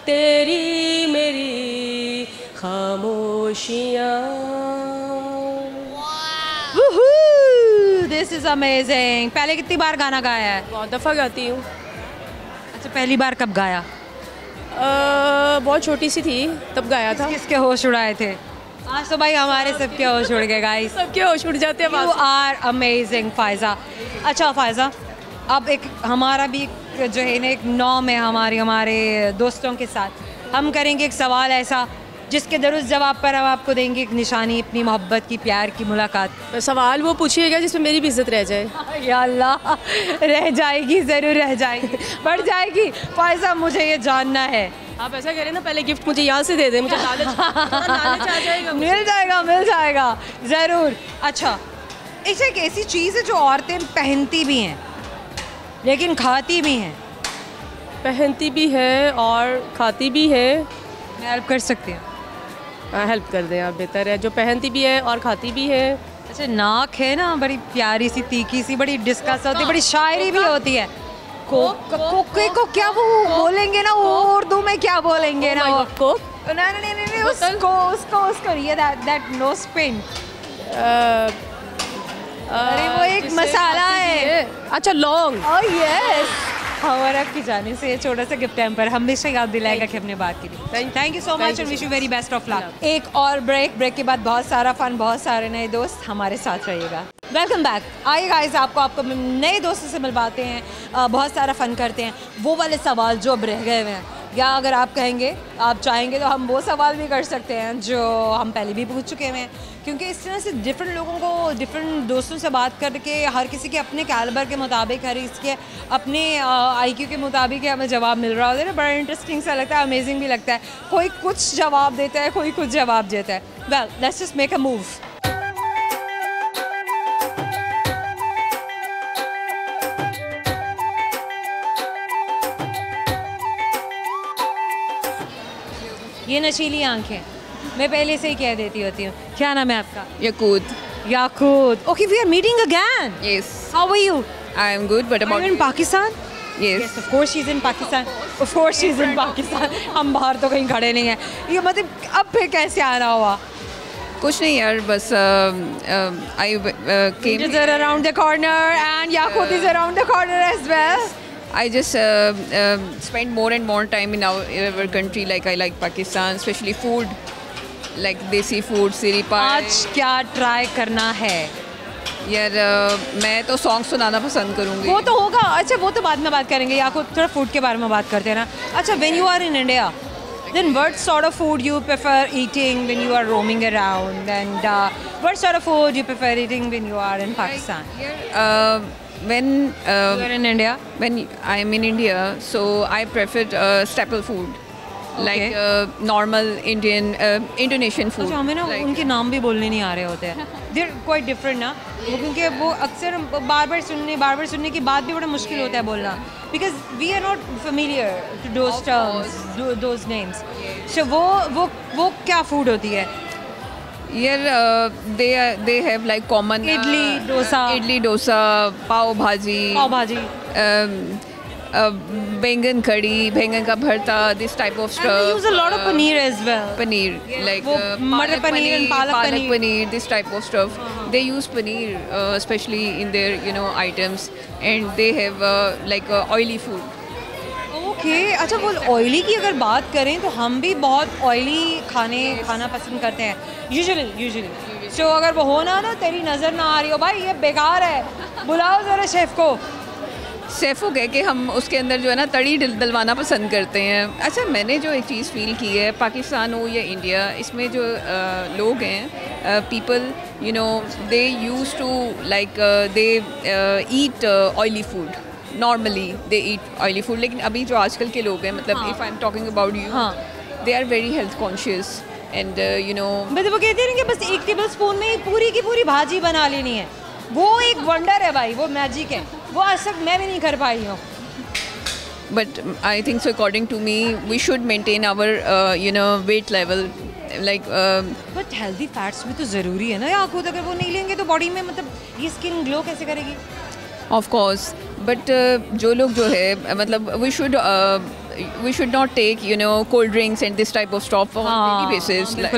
S3: तेरी मेरी खामोशियाँ।
S1: This is amazing. पहले कितनी बार गाना गाया है?
S3: बहुत दफ़ा गाती हूँ।
S1: अच्छा, पहली बार कब गाया?
S3: बहुत छोटी सी थी तब गाया था।
S1: किसके होश उड़ाए थे? आज तो भाई हमारे सबके होश उड़ गए गाइस।
S3: सबके होश उड़ जाते हैं।
S1: You are amazing Faiza. अच्छा फायज़ा, अब एक हमारा भी जो है ना एक नॉर्म है हमारे दोस्तों के साथ, हम करेंगे एक सवाल ऐसा जिसके दुरुस्त जवाब पर हम आपको देंगे एक निशानी अपनी मोहब्बत की, प्यार की मुलाकात।
S3: सवाल वो पूछिएगा जिसमें मेरी भी इज्जत रह जाए।
S1: या अल्लाह, रह जाएगी, ज़रूर रह जाएगी, बढ़ जाएगी। फायज़ा, मुझे ये जानना है।
S3: आप ऐसा करें ना, पहले गिफ्ट मुझे यहाँ से दे दें, मुझे लालच आ जाएगा।
S1: मिल जाएगा ज़रूर। अच्छा, इसे एक ऐसी चीज़ है जो औरतें पहनती भी हैं लेकिन खाती भी हैं।
S3: पहनती भी है और खाती भी है।
S1: मैं हेल्प कर सकती हूँ?
S3: हेल्प कर दें आप, बेहतर है। जो पहनती भी है और खाती भी है।
S1: अच्छा, नाक है ना बड़ी प्यारी सी, तीखी सी, बड़ी डिस्कस होती है, बड़ी शायरी भी होती है। कोके को क्या वो बोलेंगे ना, वो उर्दू में क्या बोलेंगे ना, वो
S3: कोक,
S1: नहीं, उसको ये दैट नोज पिन, अरे वो एक मसाला है।
S3: अच्छा, लौंग।
S1: ओह यस, हमारा की जाने से ये छोटा सा गिफ्ट हैम्पर हमेशा याद दिलाएगा कि अपने बात की भी। Thank you so much and wish you very best of luck. एक और ब्रेक के बाद बहुत सारा फन, बहुत सारे नए दोस्त हमारे साथ रहिएगा। Welcome back. आइए गाइस, आपको नए दोस्तों से मिलवाते हैं, बहुत सारा फन करते हैं। वो वाले सवाल जो अब रह गए हुए हैं, या अगर आप कहेंगे, आप चाहेंगे तो हम वो सवाल भी कर सकते हैं जो हम पहले भी पूछ चुके हैं, क्योंकि इस तरह से डिफरेंट लोगों को, डिफरेंट दोस्तों से बात करके हर किसी के अपने कैलिबर के मुताबिक, हर किसी के अपने IQ के मुताबिक हमें जवाब मिल रहा होता है ना, बड़ा इंटरेस्टिंग सा लगता है, अमेजिंग भी लगता है। कोई कुछ जवाब देता है, कोई कुछ जवाब देता है। Well, let's just make a move. ये नशीली आंखें, मैं पहले से ही कह देती होती हूँ। क्या नाम है आपका?
S4: Yakut.
S1: Yakut. Okay, we are meeting again.
S4: Yes.
S1: How are you?
S4: I am good. What
S1: Are
S4: about
S1: you in
S4: you?
S1: Pakistan?
S4: Yes.
S1: Yes, of course she's in Pakistan. Of course she's in Pakistan. हम बाहर तो कहीं खड़े नहीं हैं। ये मतलब अब फिर कैसे आना हुआ?
S4: कुछ नहीं यार, बस I came.
S1: Is around the corner and Yakut is around the corner as well.
S4: I just spend more and more time in our country. Like I like Pakistan, especially food, like desi food, siri pie.
S1: आज क्या try करना है?
S4: यार मैं तो song सुनाना पसंद करूँगी।
S1: वो तो होगा। अच्छा, वो तो बाद में बात करेंगे। याकूत, थोड़ा फूड के बारे में बात करते हैं ना। अच्छा, when you are in India, then what sort of food you prefer eating when you are roaming around, and what sort of food you prefer eating when you are in Pakistan?
S4: When
S1: You are in India.
S4: when I am in India, so I prefer staple food, like normal Indian Indonesian food.
S1: अच्छा, हमें ना
S4: like,
S1: उनके नाम भी बोलने नहीं आ रहे होते हैं। They're quite different ना, वो क्योंकि वो अक्सर बार बार सुनने के बाद भी बड़ा मुश्किल होता है बोलना, because we are not familiar to those terms, those names. So वो क्या food होती है?
S4: Here they have like common idli dosa, pav bhaji, बैंगन कड़ी, बैंगन का भरता, this type of stuff.
S1: And they use a lot of paneer as well.
S4: Paneer, like
S1: वो मटर पनीर and पालक
S4: paneer, this type of stuff. They use paneer especially in their items, and they have like oily food.
S1: Okay, अच्छा, वो oily की अगर बात करें तो हम भी बहुत ऑयली खाना पसंद करते हैं यूजुअली। सो अगर वो होना ना, तेरी नज़र ना आ रही हो भाई, ये बेकार है, बुलाओ ज़रा शेफ़ को।
S4: शेफ़ को कह के हम उसके अंदर जो है ना तड़ी डलवाना पसंद करते हैं। अच्छा, मैंने जो एक चीज़ फ़ील की है, पाकिस्तान हो या इंडिया, इसमें जो लोग हैं, people they use to like they eat oily food. Normally they eat oily food, लेकिन अभी जो आजकल के लोग हैं, मतलब if I am talking about you, they are very health conscious and
S1: मतलब वो कहते हैं कि बस एक टेबल स्पून में पूरी की पूरी भाजी बना लेनी है। वो एक वंडर है भाई, वो मैजिक है, वो आज तक मैं भी नहीं कर पाई हूँ।
S4: But I think so, according to me, we should maintain our weight level, like
S1: but healthy fats भी तो ज़रूरी है ना याकूत, अगर वो नहीं लेंगे तो बॉडी में मतलब ये स्किन ग्लो कैसे करेगी?
S4: ऑफ कोर्स, बट जो लोग जो है, मतलब we should not take cold drinks and this type of stuff on daily basis, like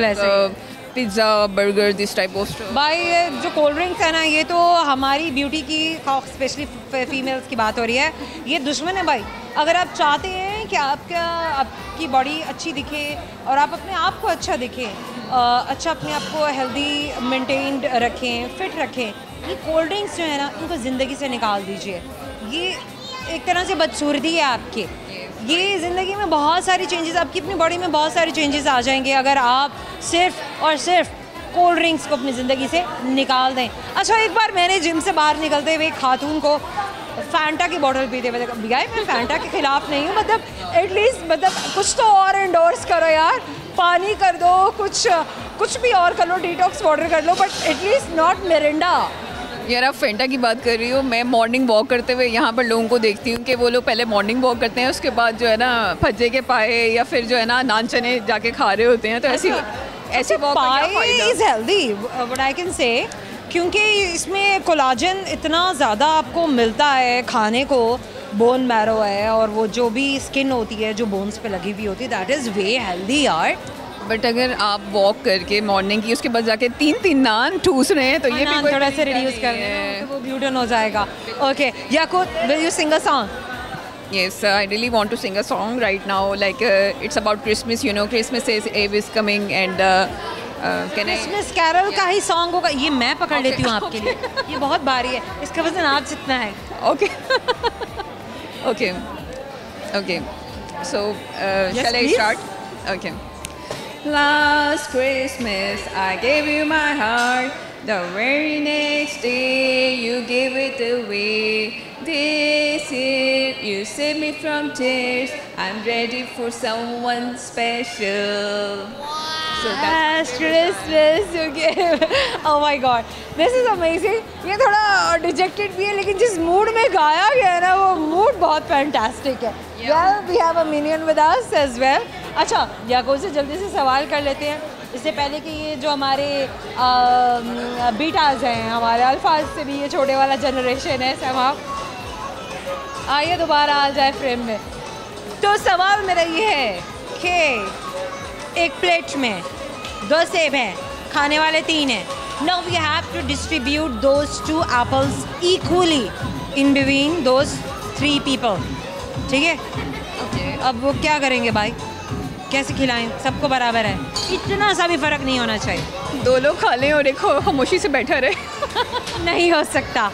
S4: pizza, burger, this type of stuff.
S1: भाई ये जो कोल्ड ड्रिंक्स है ना, ये तो हमारी ब्यूटी की, स्पेशली फीमेल्स की बात हो रही है, ये दुश्मन है भाई। अगर आप चाहते हैं कि आपकी बॉडी अच्छी दिखे और आप अपने आप को अच्छा दिखें, अच्छा अपने आप को हेल्दी मेंटेन्ड रखें, फिट रखें, ये कोल्ड ड्रिंक्स जो है ना, इनको ज़िंदगी से निकाल दीजिए। ये एक तरह से बदसूरती है आपकी। ये ज़िंदगी में बहुत सारी चेंजेस, आपकी अपनी बॉडी में बहुत सारे चेंजेस आ जाएंगे अगर आप सिर्फ और सिर्फ कोल्ड ड्रिंक्स को अपनी ज़िंदगी से निकाल दें। अच्छा, एक बार मैंने जिम से बाहर निकलते हुए एक खातून को फैंटा की बोतल पीते हुए देखा। भैया, मैं फैंटा के ख़िलाफ़ नहीं हूँ, मतलब एटलीस्ट मतलब कुछ तो और एंडोर्स करो यार, पानी कर दो, कुछ भी और कर लो, डिटॉक्स वाटर कर लो, बट एटलीस्ट नॉट मिरिंडा।
S4: यार, आप फेंटा की बात कर रही हो, मैं मॉर्निंग वॉक करते हुए यहाँ पर लोगों को देखती हूँ कि वो लोग पहले मॉर्निंग वॉक करते हैं, उसके बाद जो है ना भज्जे के पाए या फिर जो है ना नान चने जाके खा रहे होते हैं। तो ऐसे वॉक का क्या फायदा?
S1: Is healthy what I can say, क्योंकि इसमें कोलाजन इतना ज़्यादा आपको मिलता है खाने को, बोन मैरो है और वो जो भी स्किन होती है जो बोन्स पे लगी हुई होती है, दैट इज़ वे हेल्दी यार।
S4: बट अगर आप वॉक करके मॉर्निंग की उसके बाद जाके 3-3 नान ठूस रहे हैं तो ये भी
S1: थोड़ा सा रिड्यूस कर दें तो वो ग्लूटेन हो जाएगा। Okay Yakut, will you sing a song?
S4: Yes, I really want to sing a song right now. Like it's about Christmas, you know. Christmas Eve is coming, and can I?
S1: Christmas carol का ही song होगा ये, मैं पकड़ लेती हूँ आपके लिए, ये बहुत भारी है, इसका वजन आप जितना है।
S4: Okay. Okay. Okay. So shall I
S1: please.
S4: start? Okay. Last Christmas I gave you my heart. The very next day you gave it away. This year you saved me from tears. I'm ready for someone special. So
S1: Last Christmas you gave, oh my God, this is amazing। ये थोड़ा dejected भी है लेकिन जिस mood में गाया गया है ना वो मूड बहुत फैंटास्टिक है। Well, we have a minion with us as well। अच्छा याकूब से जल्दी से सवाल कर लेते हैं इससे पहले कि ये जो हमारे बीटाज हैं, हमारे अल्फाज से भी ये छोटे वाला जनरेशन है समा, आइए दोबारा आ जाए फ्रेम में। तो सवाल मेरा ये है कि एक प्लेट में 2 सेब हैं, खाने वाले 3 हैं। Now we have to distribute those 2 apples equally in between those 3 people, ठीक है? अब वो क्या करेंगे भाई, कैसे खिलाएं? सबको बराबर है, इतना सा भी फर्क नहीं होना चाहिए।
S4: 2 लोग खा लें और एक खामोशी से बैठा रहे।
S1: नहीं हो सकता,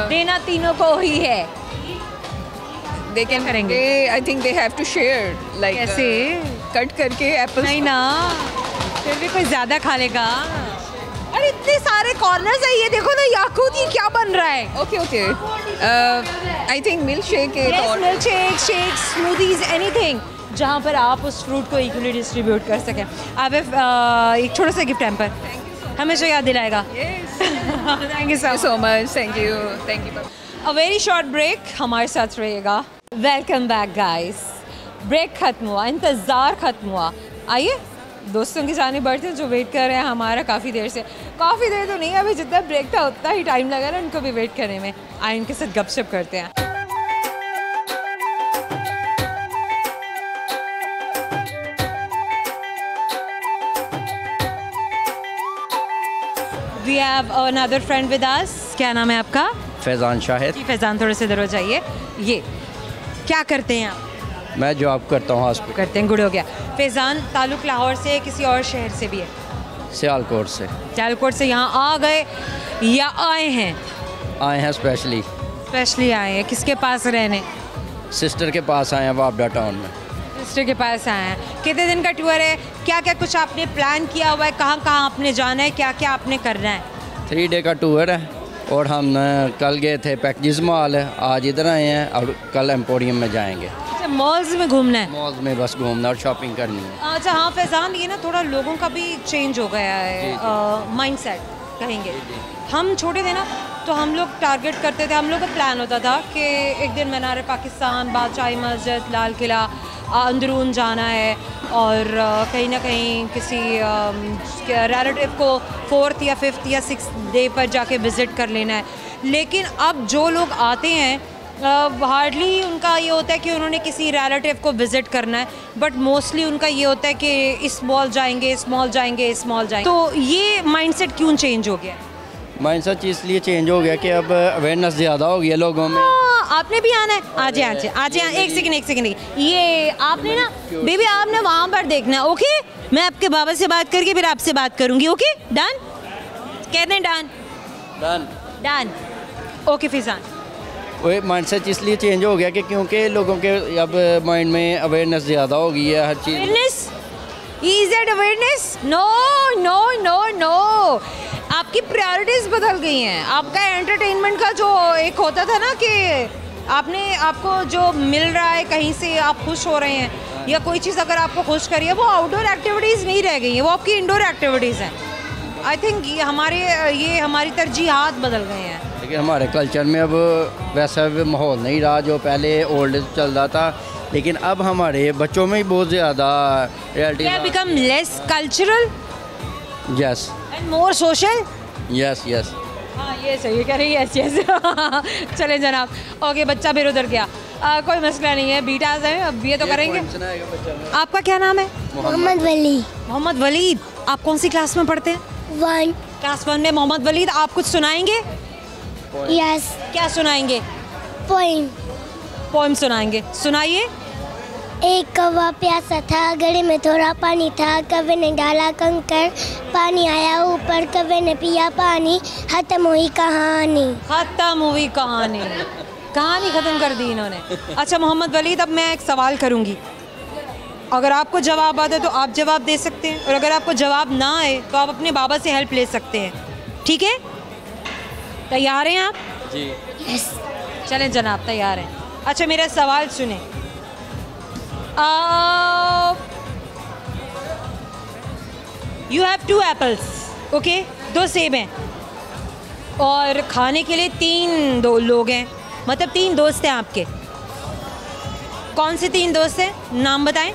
S1: देना तीनों को ही है।
S4: They can
S1: करेंगे?
S4: I think they have to share. Like
S1: कैसे?
S4: कट करके एप्पल।
S1: नहीं ना, फिर भी कोई ज़्यादा खा लेगा। अरे इतने सारे कॉर्नर्स है, ये देखो ना याकूत, ये क्या बन रहा है?
S4: Okay okay. I think milk shake
S1: Yes, milk shake, shake, smoothies, anything जहाँ पर आप उस फ्रूट को इक्वली डिस्ट्रीब्यूट कर सकें। आप एक छोटा सा गिफ्ट हैम्पर हमेशा याद दिलाएगा। Thank you
S4: so much. Thank you.
S1: A very short break, हमारे साथ रहिएगा। Welcome back guys. ब्रेक ख़त्म हुआ, इंतज़ार ख़त्म हुआ। आइए दोस्तों की जाने बढ़ते हैं जो वेट कर रहे हैं हमारा काफ़ी देर से। काफ़ी देर तो नहीं, अभी जितना ब्रेक था उतना ही टाइम लगा ना उनको भी वेट करने में। आइए इनके साथ गपशप करते हैं। We have another friend with us. क्या नाम है आपका?
S5: फैज़ान शाहिद।
S1: जी फैज़ान, थोड़े से इधर हो जाइए। ये क्या करते हैं आप?
S5: मैं जॉब करता हूँ हॉस्पिटल।
S1: करते हैं, गुड हो गया। फैज़ान ताल्लुक़ लाहौर से किसी और शहर से भी है?
S5: सियालकोट से।
S1: सियालकोट से यहाँ आ गए या आए हैं?
S5: आए हैं स्पेशली
S1: आए हैं। किसके पास रहने?
S5: सिस्टर के पास आए हैं वापडा टाउन में।
S1: सिस्टर के पास आए हैं। कितने दिन का टूर है? क्या क्या कुछ आपने प्लान किया हुआ है? कहाँ कहाँ आपने जाना है? क्या क्या आपने करना है?
S5: 3 डे का टूर है और हम कल गए थे पैकेज मॉल, आज इधर आए हैं और कल एम्पोरियम में जाएंगे।
S1: अच्छा, मॉल्स में घूमना है?
S5: मॉल्स में बस घूमना और शॉपिंग करनी है।
S1: अच्छा हाँ फैज़ान, ये ना थोड़ा लोगों का भी चेंज हो गया है माइंडसेट कहेंगे। हम छोटे थे ना तो हम लोग टारगेट करते थे, हम लोग का प्लान होता था कि एक दिन मीनार पाकिस्तान, बादशाही मस्जिद, लाल किला, अंदरून जाना है और कहीं ना कहीं किसी रिलेटिव को 4th या 5th या 6th डे पर जाके विज़िट कर लेना है। लेकिन अब जो लोग आते हैं हार्डली उनका ये होता है कि उन्होंने किसी रिलेटिव को विज़िट करना है, बट मोस्टली उनका ये होता है कि इस मॉल जाएंगे, इस मॉल जाएंगे, इस मॉल जाएंगे। तो ये माइंडसेट क्यों चेंज हो गया?
S5: माइंडसेट इसलिए चेंज हो गया कि अब अवेयरनेस ज़्यादा हो गया लोगों में।
S1: आपने भी आना है? आ जाए। एक सेकंड ये आपने ना बेबी आपने वहाँ पर देखना है, ओके? मैं आपके बाबा से बात करके फिर आपसे बात करूँगी, ओके? डन? कहते हैं डन। ओके फैज़ान।
S5: वो माइंडसेट इसलिए चेंज हो गया कि क्योंकि लोगों के अब माइंड में अवेयरनेस ज़्यादा हो गई है हर चीज़।
S1: Awareness? Is that awareness? No. आपकी प्रायोरिटीज़ बदल गई हैं। आपका एंटरटेनमेंट का जो एक होता था ना कि आपको जो मिल रहा है कहीं से आप खुश हो रहे हैं या कोई चीज़ अगर आपको खुश करी है, वो आउटडोर एक्टिविटीज़ नहीं रह गई हैं, वो आपकी इंडोर एक्टिविटीज़ हैं। आई थिंक ये हमारी तरजीहात बदल गए हैं।
S5: लेकिन हमारे कल्चर में अब वैसा भी माहौल नहीं रहा जो पहले ओल्ड चल रहा था लेकिन अब हमारे बच्चों में ही बहुत ज़्यादा reality
S1: They have become less cultural
S5: yes
S1: and more social.
S5: Yes yes
S1: हाँ ये सही कह रही है, यस यस। चले जनाब। ओके, बच्चा फिर उधर गया। कोई मसला नहीं है, बीटाज हैं, अब ये तो करेंगे। आपका क्या नाम है?
S6: मोहम्मद वली।
S1: मोहम्मद वलीद। आप कौन सी क्लास में पढ़ते हैं?
S6: 1।
S1: क्लास 1 में। मोहम्मद वलीद, आप कुछ सुनाएंगे?
S6: यस।
S1: क्या सुनाएंगे?
S6: पोइम।
S1: पोइम सुनाएंगे, सुनाइए।
S6: एक कौवा प्यासा था, गड़े में थोड़ा पानी था, कौवे ने डाला कंकर, पानी आया ऊपर, कौवे ने पिया पानी, खत्म हुई कहानी।
S1: खत्म हुई कहानी। कहानी खत्म कर दी इन्होंने। अच्छा मोहम्मद वलीद, अब मैं एक सवाल करूंगी, अगर आपको जवाब आता है तो आप जवाब दे सकते हैं, और अगर आपको जवाब ना आए तो आप अपने बाबा से हेल्प ले सकते हैं, ठीक है? तैयार हैं आप?
S5: जी।
S6: यस।
S1: चलें जनाब, तैयार हैं। अच्छा मेरा सवाल सुने। यू हैव 2 एप्पल्स, ओके, 2 सेब हैं, और खाने के लिए 3 लोग हैं, मतलब 3 दोस्त हैं आपके। कौन से 3 दोस्त हैं, नाम बताएं।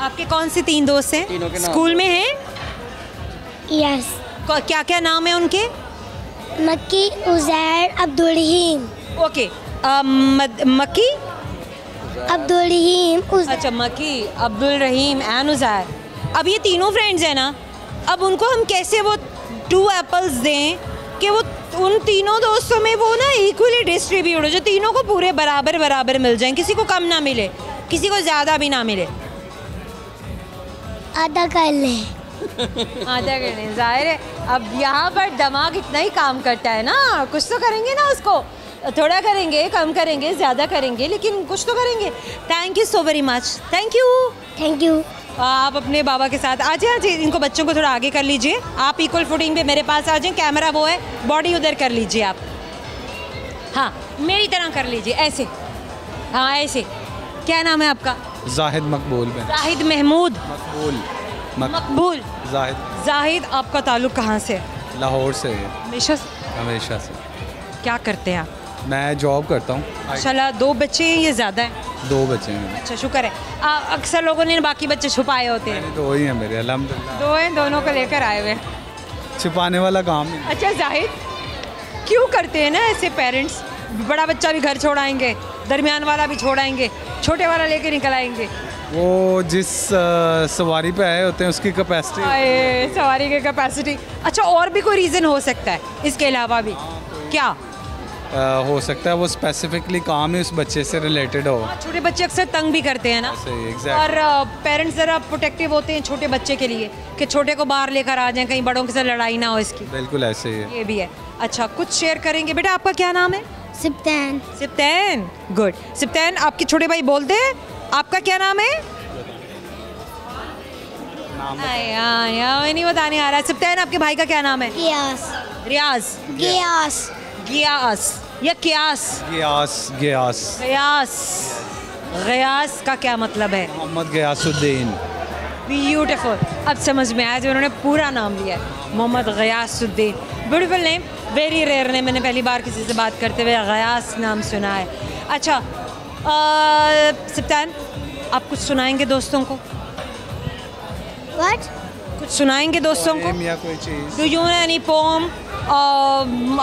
S1: आपके कौन से 3 दोस्त हैं?
S5: तीनों के नाम
S1: स्कूल में हैं?
S6: यस।
S1: क्या क्या नाम है उनके?
S6: मक्की, उज़ैर, अब्दुल रहीम।
S1: ओके, मक्की,
S6: अब्दुल रहीम,
S1: अच्छा मक्की, अब्दुल रहीम एंड उज़ैर। अब ये तीनों फ्रेंड्स हैं ना, अब उनको हम कैसे वो 2 एप्पल्स दें कि वो उन तीनों दोस्तों में वो ना इक्वली डिस्ट्रीब्यूट हो, जो तीनों को पूरे बराबर बराबर मिल जाएं, किसी को कम ना मिले, किसी को ज़्यादा भी ना मिले।
S6: आधा कर लें।
S1: आधा कर लें, जाहिर है अब यहाँ पर दिमाग इतना ही काम करता है ना, कुछ तो करेंगे ना, उसको थोड़ा करेंगे, कम करेंगे, ज़्यादा करेंगे, लेकिन कुछ तो करेंगे। Thank you so very much, thank you.
S6: Thank you.
S1: आप अपने बाबा के साथ आ जाए, इनको बच्चों को थोड़ा आगे कर लीजिए, आप इक्वल फुटिंग पे मेरे पास आ जाएं, कैमरा वो है, बॉडी उधर कर लीजिए आप, हाँ मेरी तरह कर लीजिए, ऐसे, हाँ ऐसे। क्या नाम है आपका?
S2: जाहिद मकबूल में।
S1: जाहिद महमूद
S2: मकबूल
S1: मकबूल।
S2: जाहिद।
S1: जाहिद, आपका ताल्लुक कहाँ से?
S2: लाहौर से है।
S1: हमेशा?
S2: हमेशा से।
S1: क्या करते हैं आप?
S2: मैं जॉब करता हूँ।
S1: माशाल्लाह, 2 बच्चे हैं, ये ज़्यादा है?
S2: 2 बच्चे हैं।
S1: अच्छा शुक्र है। अक्सर लोगों ने बाकी बच्चे छुपाए होते हैं।
S2: 2 ही हैं मेरे, अल्हम्दुलिल्लाह।
S1: 2 हैं, दोनों को लेकर आए हुए हैं।
S2: छुपाने वाला काम नहीं।
S1: अच्छा जाहिद, क्यों करते हैं ना ऐसे पेरेंट्स? बड़ा बच्चा भी घर छोड़ाएंगे, दरमियान वाला भी छोड़ाएंगे, छोटे वाला लेके निकल आएंगे।
S2: वो जिस सवारी पे आए होते हैं उसकी कैपेसिटी।
S1: सवारी की कैपेसिटी। अच्छा और भी कोई रीज़न हो सकता है इसके अलावा भी? क्या
S2: हो सकता है वो स्पेसिफिकली काम ही उस बच्चे से रिलेटेड हो।
S1: छोटे बच्चे अक्सर तंग भी करते हैं ना, और पेरेंट्स ज़रा प्रोटेक्टिव होते हैं छोटे बच्चे के लिए कि छोटे को बाहर लेकर आ जाएं, कहीं बड़ों के साथ लड़ाई ना हो इसकी।
S2: बिल्कुल ऐसे ही है।
S1: ये भी है। अच्छा कुछ शेयर करेंगे बेटा? आपका क्या नाम है?
S6: सिप्तान।
S1: सिप्तान, गुड। सिप्तान, आपके छोटे भाई बोलते हैं, आपका क्या नाम है? नहीं बताने आ रहा। सिप्तान, आपके भाई का क्या नाम है?
S6: गियास।
S1: रियाज।
S6: गियास।
S1: गियास या कियास?
S2: गियास। गियास।
S1: गयास। गयास का क्या मतलब है?
S2: मोहम्मद गयासुद्दीन।
S1: ब्यूटीफुल, अब समझ में आया जो उन्होंने पूरा नाम लिया है, Mohammad Ghiyasuddin. Beautiful name, very rare name, मैंने पहली बार किसी से बात करते हुए गयास नाम सुना है। अच्छा सिप्तान, आप कुछ सुनाएंगे दोस्तों को?
S6: What?
S1: कुछ सुनाएंगे दोस्तों को?
S2: या कोई चीज़?
S1: Do you know any poem,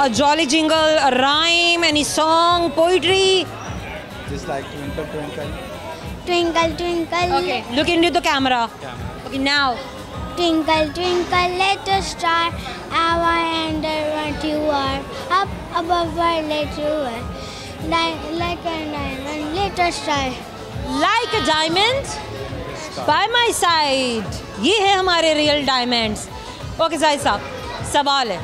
S1: a jolly jingle, a rhyme, any song, poetry?
S2: Just like twinkle twinkle.
S6: Twinkle, twinkle.
S1: Okay, look into the camera. Okay, now.
S6: Twinkle, twinkle, little star, how I wonder what you are. Up above our little world, like a diamond, little star.
S1: Like a diamond by my side. ये है हमारे real diamonds. Okay Zahid साहब, सवाल है,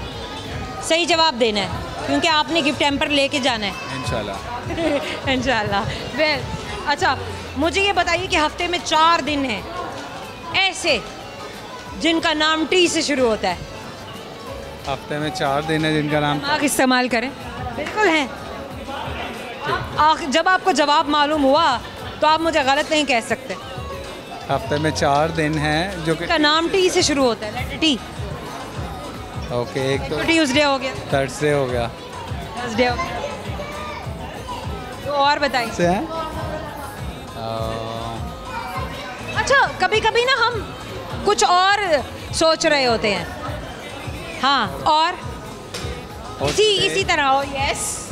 S1: सही जवाब देना है क्योंकि आपने गिफ्ट हैम्पर लेके जाना है
S2: इंशाल्लाह।
S1: इंशाल्लाह। वेल, अच्छा मुझे ये बताइए कि हफ्ते में 4 दिन हैं ऐसे जिनका नाम टी से शुरू होता है।
S2: हफ्ते में 4 दिन है जिनका नाम।
S1: दिमाग इस्तेमाल करें। बिल्कुल है। जब आपको जवाब मालूम हुआ तो आप मुझे गलत नहीं कह सकते।
S2: हफ्ते में 4 दिन हैं जो कि
S1: का नाम टी से शुरू होता है। Letter T.
S2: ओके, एक तो
S1: ट्यूसडे हो गया,
S2: थर्सडे हो गया,
S1: थर्सडे हो गया, और बताइए।
S7: से हैं।
S1: अच्छा, कभी कभी ना हम कुछ और सोच रहे होते हैं। हाँ, और इसी तरह हो। यस,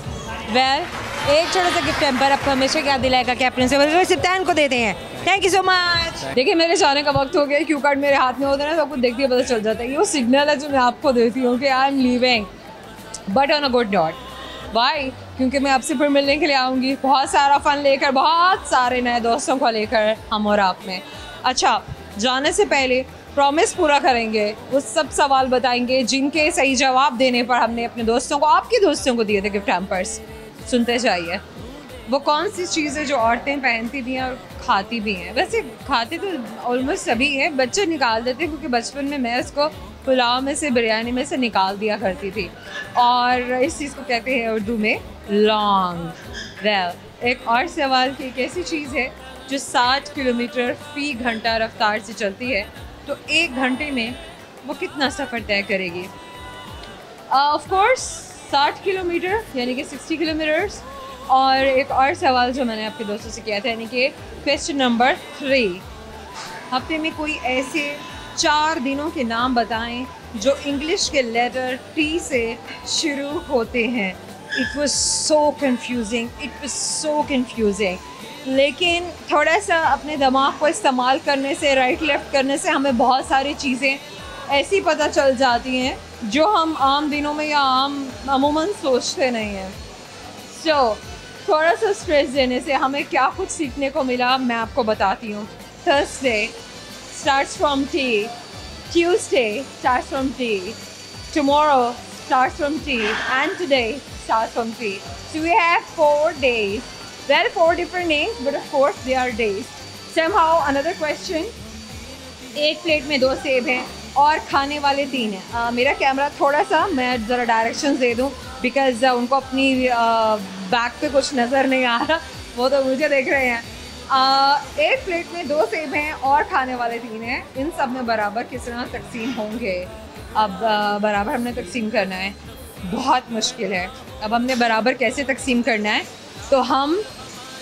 S1: वेल, एक छोटा सा गिफ्ट हैम्पर आपको हमेशा क्या दिलाएगा कि अपने से सिप्तान को देते हैं। Thank you so much. देखिए, मेरे जाने का वक्त हो गया। क्यू कार्ड मेरे हाथ में होता है ना, सब कुछ देखती है, पता चल जाता है। ये वो सिग्नल है जो मैं आपको देती हूँ कि I am leaving, but on a good note. Bye, क्योंकि मैं आपसे फिर मिलने के लिए आऊँगी, बहुत सारा फन लेकर, बहुत सारे नए दोस्तों को लेकर, हम और आप में। अच्छा, जाने से पहले प्रॉमिस पूरा करेंगे, वो सब सवाल बताएंगे जिनके सही जवाब देने पर हमने अपने दोस्तों को, आपके दोस्तों को दिए थे गिफ्ट हैम्पर्स। सुनते जाइए। वो कौन सी चीज़ है जो औरतें पहनती भी हैं और खाती भी हैं? वैसे खाते तो ऑलमोस्ट सभी हैं, बच्चे निकाल देते हैं, क्योंकि बचपन में मैं उसको पुलाव में से, बिरयानी में से निकाल दिया करती थी। और इस चीज़ को कहते हैं उर्दू में लौंग। वेल, एक और सवाल कि एक ऐसी चीज़ है जो 60 किलोमीटर फ़ी घंटा रफ्तार से चलती है, तो 1 घंटे में वो कितना सफ़र तय करेगी? ऑफ कोर्स 60 किलोमीटर यानी कि 60 किलोमीटर्स। और एक और सवाल जो मैंने आपके दोस्तों से किया था, यानी कि क्वेश्चन नंबर 3, हफ्ते में कोई ऐसे 4 दिनों के नाम बताएं जो इंग्लिश के लेटर T से शुरू होते हैं। इट वॉज सो कन्फ्यूजिंग, लेकिन थोड़ा सा अपने दिमाग को इस्तेमाल करने से, राइट लेफ़्ट करने से हमें बहुत सारी चीज़ें ऐसी पता चल जाती हैं जो हम आम दिनों में या अमूमन सोचते नहीं हैं। सो थोड़ा सा स्ट्रेस देने से हमें क्या कुछ सीखने को मिला, मैं आपको बताती हूँ। Thursday starts from T, Tuesday starts from T, tomorrow starts from T, and today starts from T. So we have 4 days. Well, 4 different names, but of course they are days. Somehow another question, एक plate में 2 सेब हैं और खाने वाले 3 हैं। मेरा camera थोड़ा सा, मैं ज़रा डायरेक्शंस दे दूँ, बिकॉज उनको अपनी बैक पे कुछ नज़र नहीं आ रहा, वो तो मुझे देख रहे हैं। एक प्लेट में 2 सेब हैं और खाने वाले 3 हैं। इन सब में बराबर किस तरह तकसीम होंगे? अब बराबर हमने तकसीम करना है, बहुत मुश्किल है। अब हमने बराबर कैसे तकसीम करना है? तो हम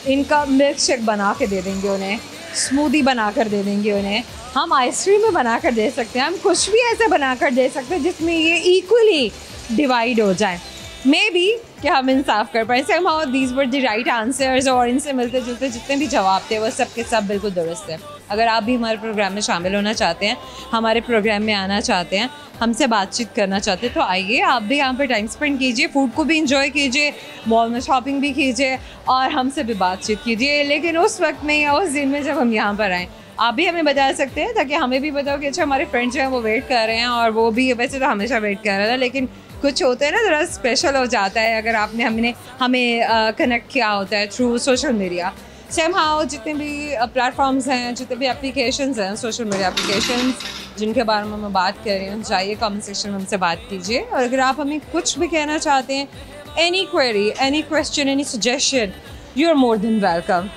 S1: इनका मिल्क शेक बना के दे देंगे उन्हें, स्मूदी बना कर दे देंगे उन्हें, हम आइसक्रीम में बना कर दे सकते हैं, हम कुछ भी ऐसे बना कर दे सकते हैं जिसमें ये इक्वली डिवाइड हो जाए। मे बी कि हम इंसाफ कर पाएँ। somehow these were the right answers, और इनसे मिलते जुलते जितने भी जवाब थे वो सब के सब बिल्कुल दुरुस्त है। अगर आप भी हमारे प्रोग्राम में शामिल होना चाहते हैं, हमारे प्रोग्राम में आना चाहते हैं, हमसे बातचीत करना चाहते हैं, तो आइए, आप भी यहाँ पर टाइम स्पेंड कीजिए, फूड को भी इंजॉय कीजिए, मॉल में शॉपिंग भी कीजिए और हमसे भी बातचीत कीजिए। लेकिन उस वक्त में या उस दिन में जब हम यहाँ पर आएँ, आप भी हमें बता सकते हैं, ताकि हमें भी बताओ कि अच्छा हमारे फ्रेंड्स जो हैं वो वेट कर रहे हैं, और वो भी वैसे तो हमेशा वेट कर रहा था, लेकिन कुछ होता है ना, ज़रा स्पेशल हो जाता है अगर आपने हमें कनेक्ट किया होता है थ्रू सोशल मीडिया। somehow जितने भी प्लेटफॉर्म्स हैं, जितने भी एप्लीकेशंस हैं, सोशल मीडिया एप्लीकेशंस जिनके बारे में मैं बात कर रही हूँ, जाइए कमेंट सेक्शन में हमसे बात कीजिए। और अगर आप हमें कुछ भी कहना चाहते हैं, any query, any question, any suggestion, you are more than welcome.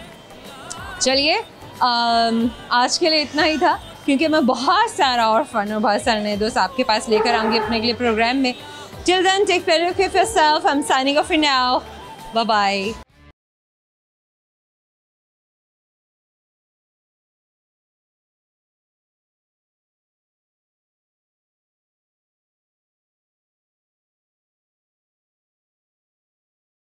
S1: चलिए, आज के लिए इतना ही था, क्योंकि मैं बहुत सारा और फन और बहुत सारे नए दोस्त आपके पास लेकर आऊँगी अपने के लिए प्रोग्राम में। Till then, take care of yourself. I'm signing off for now. Bye-bye.